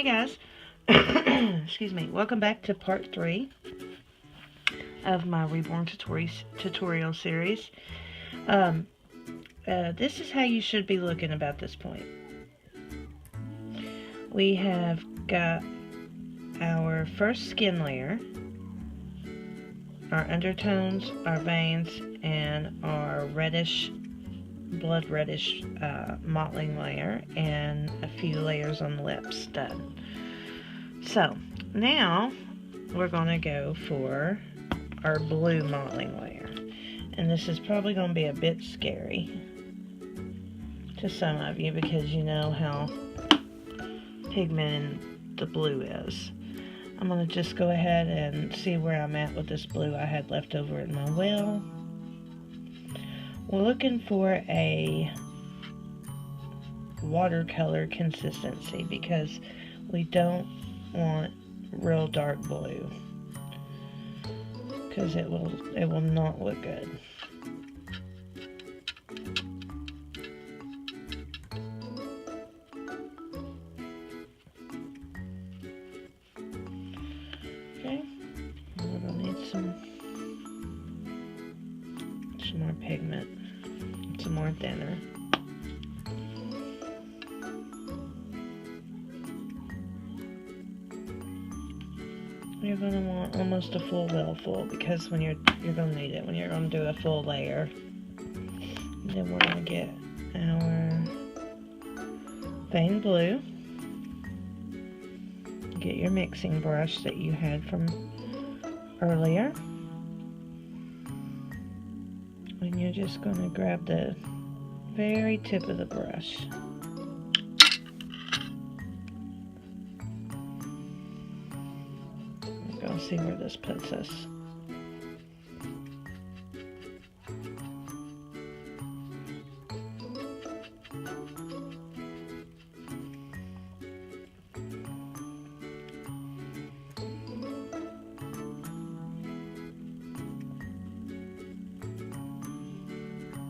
Hey guys, excuse me, welcome back to part 3 of my Reborn tutorial series. This is how you should be looking about this point. We have got our first skin layer, our undertones, our veins, and our blood reddish mottling layer, and a few layers on the lips done. So now we're going to go for our blue mottling layer, and this is probably going to be a bit scary to some of you because you know how pigmented the blue is. I'm going to just go ahead and see where I'm at with this blue I had left over in my well. We're looking for a watercolor consistency because we don't want real dark blue because it will not look good. Okay, we're gonna need some more pigment, some more thinner. You're going to want almost a full well full because when you're going to need it when you're going to do a full layer. And then we're going to get our vein blue. Get your mixing brush that you had from earlier. And you're just going to grab the very tip of the brush. We'll see where this puts us.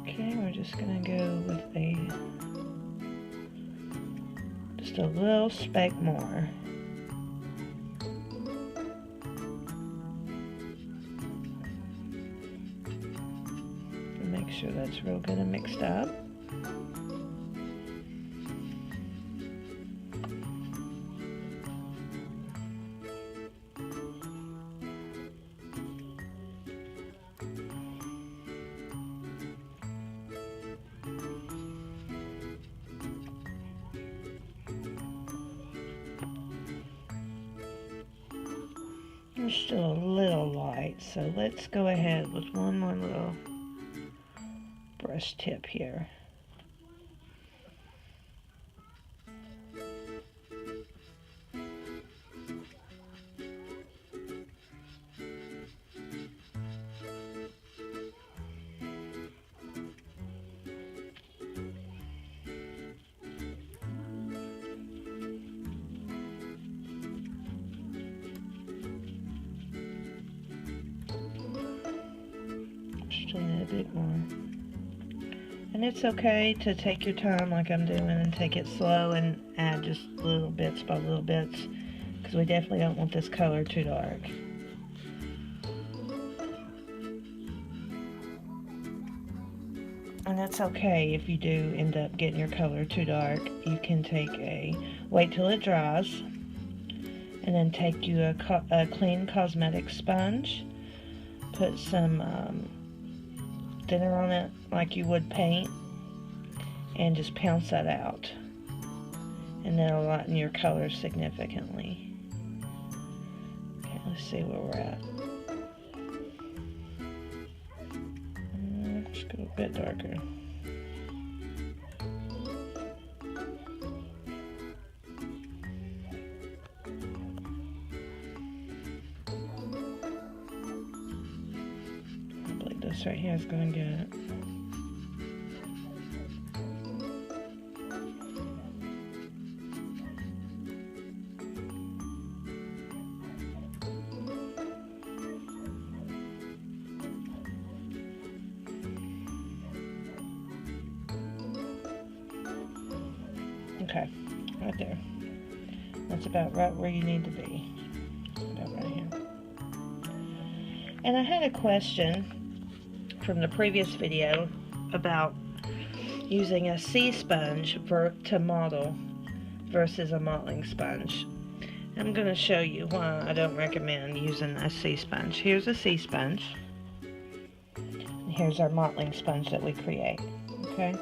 Okay, we're just gonna go with just a little speck more. Make sure that's real good and mixed up. It's still a little light, so let's go ahead with one more little brush tip here. Still need a bit more. And it's okay to take your time like I'm doing and take it slow and add just little bits by little bits because we definitely don't want this color too dark. And that's okay if you do end up getting your color too dark. You can wait till it dries and then take you a clean cosmetic sponge, put some thinner on it like you would paint, and just pounce that out, and that'll lighten your color significantly. Okay, let's see where we're at. Let's go a bit darker. I believe this right here is going to get it. Okay, right there. That's about right where you need to be. About right here. And I had a question from the previous video about using a sea sponge to model versus a modeling sponge. I'm going to show you why I don't recommend using a sea sponge. Here's a sea sponge. And here's our modeling sponge that we create. Okay?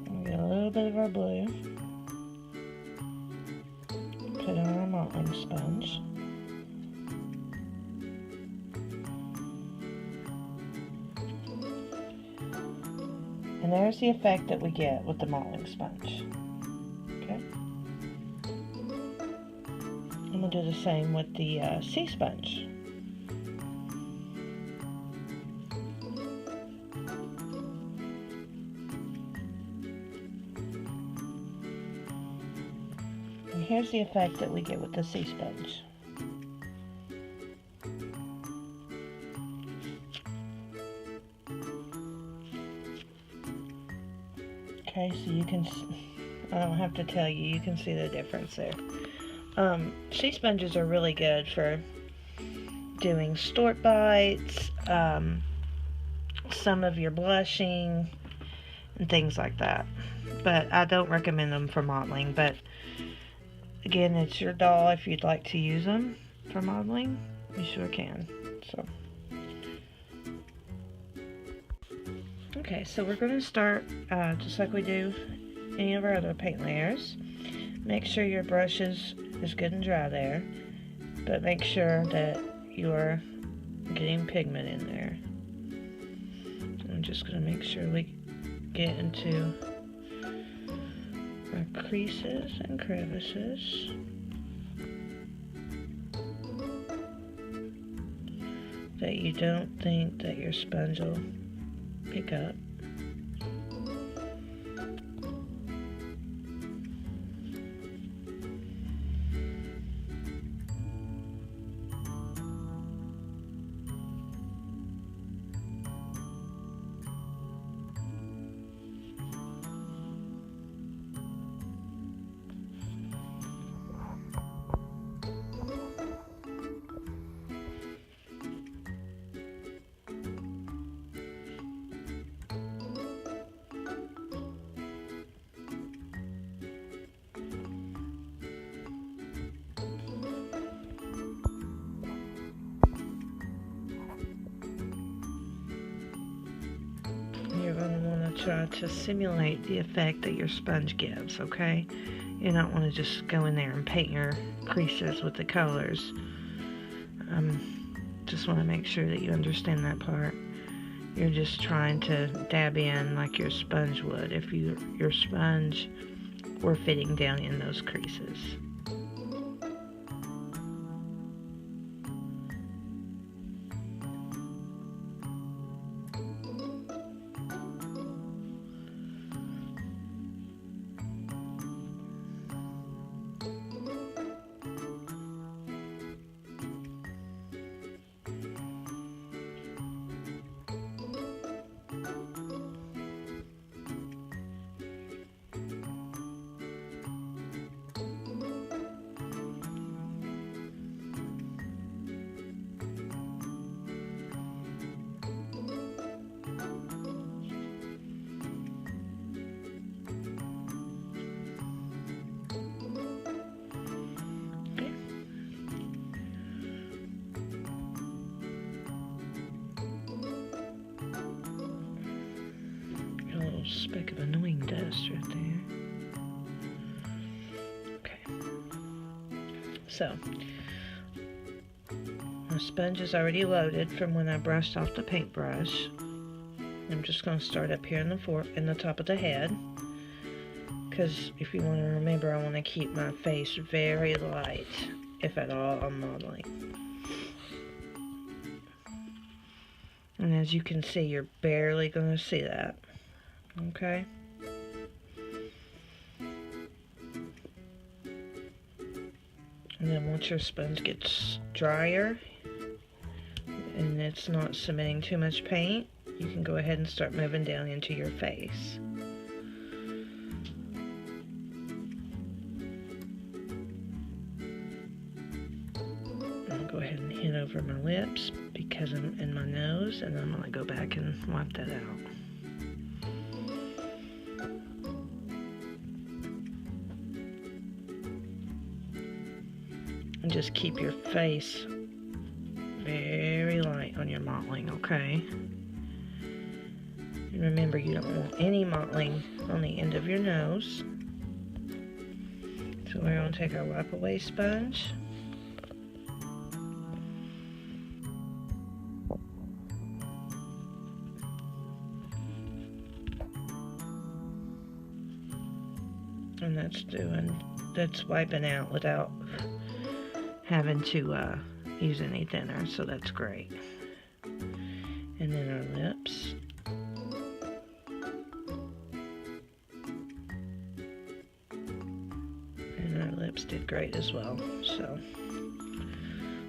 We'll get a little bit of our blue. Put on our modeling sponge. And there's the effect that we get with the modeling sponge. Okay? I'm going to do the same with the sea sponge. And here's the effect that we get with the sea sponge. Okay, so you can, I don't have to tell you, you can see the difference there. Sea sponges are really good for doing stork bites, some of your blushing, and things like that. But I don't recommend them for modeling. But again, it's your doll. If you'd like to use them for modeling, you sure can. So, okay, so we're going to start just like we do any of our other paint layers. Make sure your brush is good and dry there, but make sure that you're getting pigment in there. I'm just going to make sure we get into our creases and crevices. That you don't think that your sponge will pick up. You're going to want to try to simulate the effect that your sponge gives, okay? You don't want to just go in there and paint your creases with the colors. Just want to make sure that you understand that part. You're just trying to dab in like your sponge would if your sponge were fitting down in those creases. Speck of annoying dust right there. Okay. So, my sponge is already loaded from when I brushed off the paintbrush. I'm just going to start up here in the top of the head. Because if you want to remember, I want to keep my face very light, if at all, I'm modeling. And as you can see, you're barely going to see that. Okay. And then once your sponge gets drier and it's not submitting too much paint, you can go ahead and start moving down into your face. over my lips because I'm in my nose, and I'm going to go back and wipe that out. And just keep your face very light on your mottling, okay? And remember, you don't want any mottling on the end of your nose. So we're going to take our wipe away sponge. And that's wiping out without having to use any thinner, so that's great. And then our lips. And our lips did great as well. So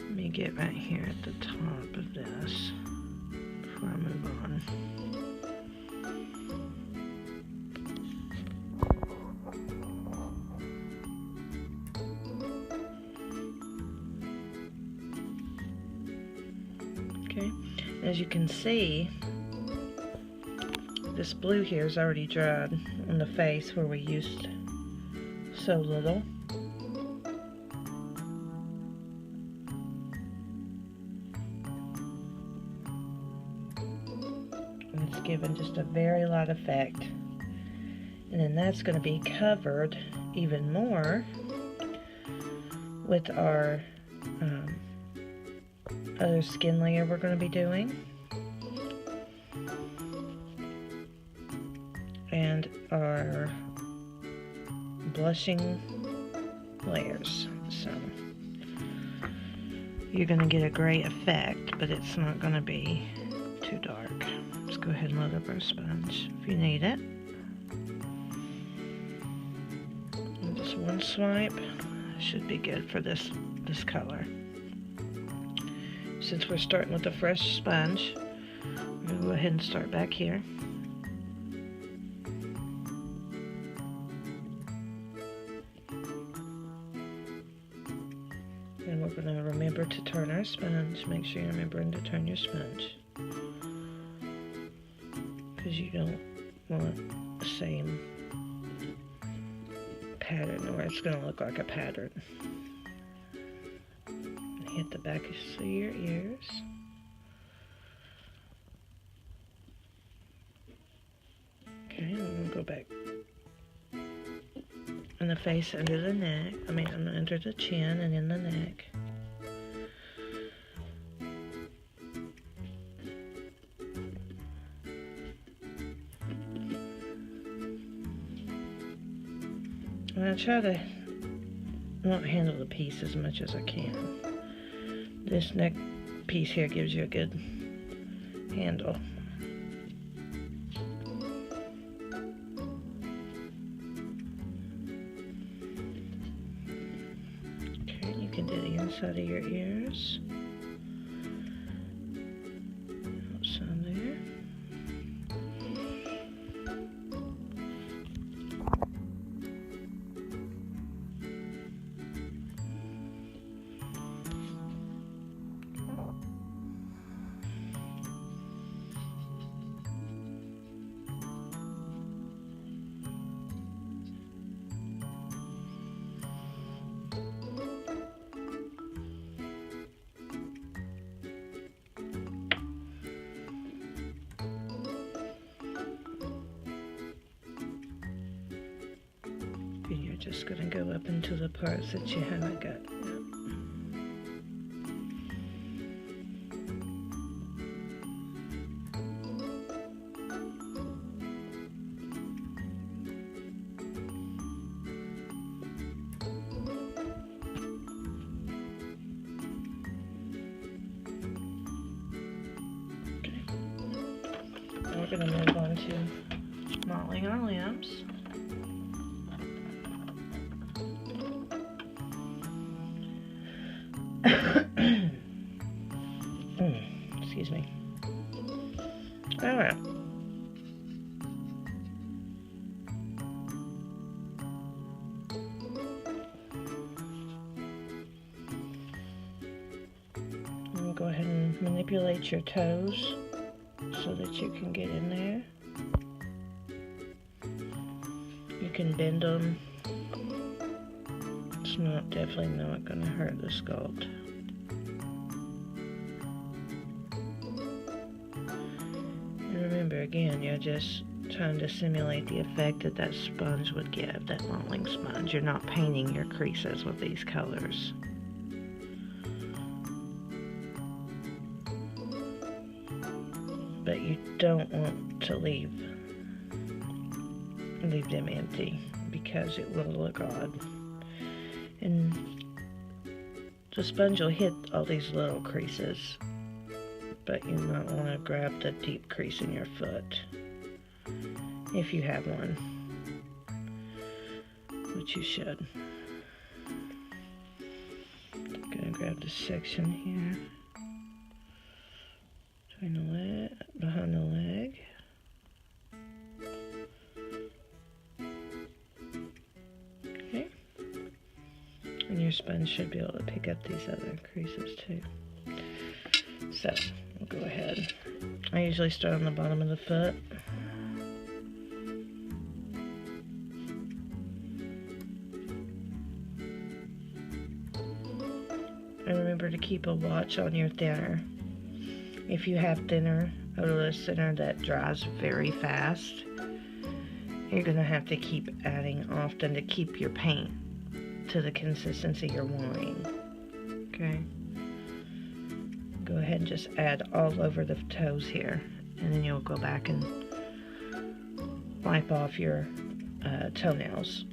let me get right here at the top of this before I move on. Okay, as you can see, this blue here is already dried on the face where we used so little. And it's given just a very light effect. And then that's going to be covered even more with our other skin layer we're going to be doing, and our blushing layers. So you're going to get a great effect, but it's not going to be too dark. Let's go ahead and load up our sponge if you need it. And just one swipe should be good for this color. Since we're starting with a fresh sponge, I'm going to go ahead and start back here. And we're going to remember to turn our sponge. Make sure you're remembering to turn your sponge, because you don't want the same pattern, or it's going to look like a pattern. Hit the back of your ears. Okay, I'm going to go back in the face, under the neck. Under the chin and in the neck. I'm going to try to not handle the piece as much as I can. This neck piece here gives you a good handle. Okay, you can do the inside of your ears. Outside there. And you're just going to go up into the parts that you haven't got yet. Now we're going to move on to mottling our limbs. Excuse me. All right. manipulate your toes so that you can get in there. You can bend them. It's definitely not going to hurt the sculpt. And remember, again, you're just trying to simulate the effect that that sponge would give, that modeling sponge. You're not painting your creases with these colors. But you don't want to leave them empty because it will look odd. And the sponge will hit all these little creases, but you might want to grab the deep crease in your foot if you have one, which you should. I'm gonna grab this section here between the leg, behind the leg. Okay, and your sponge should be able to pick up these other creases too. So we'll go ahead. I usually start on the bottom of the foot. And remember to keep a watch on your thinner. If you have thinner, odorless thinner that dries very fast, you're going to have to keep adding often to keep your paint to the consistency you're wanting. Okay? Go ahead and just add all over the toes here, and then you'll go back and wipe off your toenails.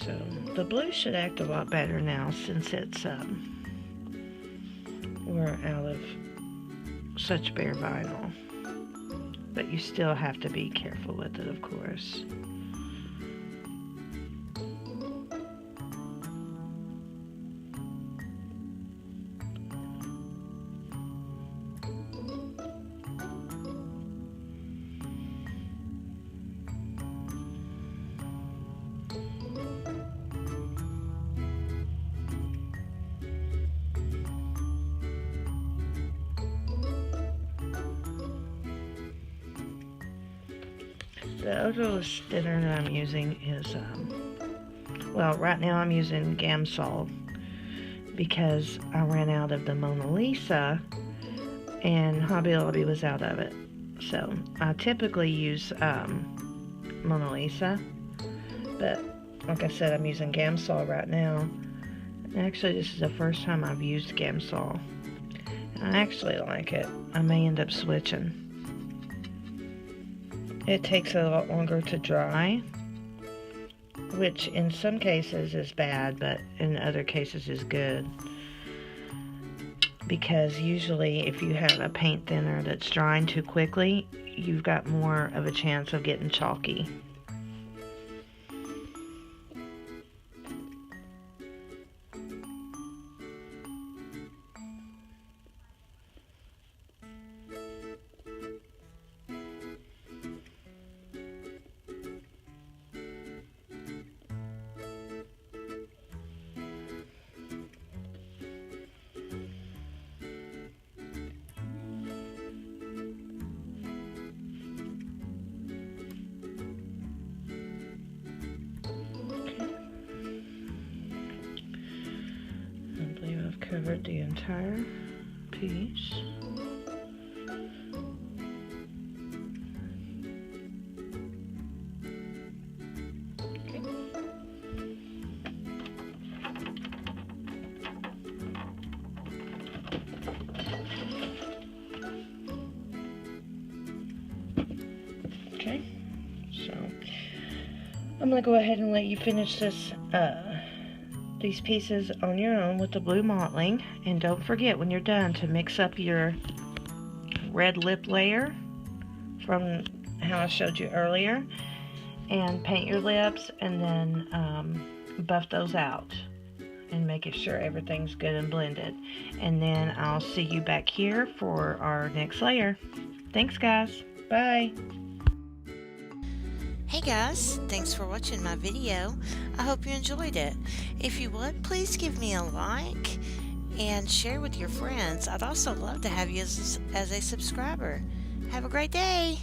So the blue should act a lot better now since it's we're out of such bare vinyl, but you still have to be careful with it, of course. The odorless thinner that I'm using is, well, right now I'm using Gamsol because I ran out of the Mona Lisa and Hobby Lobby was out of it. So I typically use Mona Lisa, but like I said, I'm using Gamsol right now. Actually, this is the first time I've used Gamsol. I actually like it. I may end up switching. It takes a lot longer to dry, which in some cases is bad, but in other cases is good. Because usually if you have a paint thinner that's drying too quickly, you've got more of a chance of getting chalky. Covered the entire piece. Okay. I'm going to go ahead and let you finish these pieces on your own with the blue mottling. And don't forget when you're done to mix up your red lip layer from how I showed you earlier, and paint your lips, and then buff those out and making sure everything's good and blended. And then I'll see you back here for our next layer. Thanks guys. Bye. Hey guys, thanks for watching my video. I hope you enjoyed it. If you would, please give me a like and share with your friends. I'd also love to have you as a subscriber. Have a great day.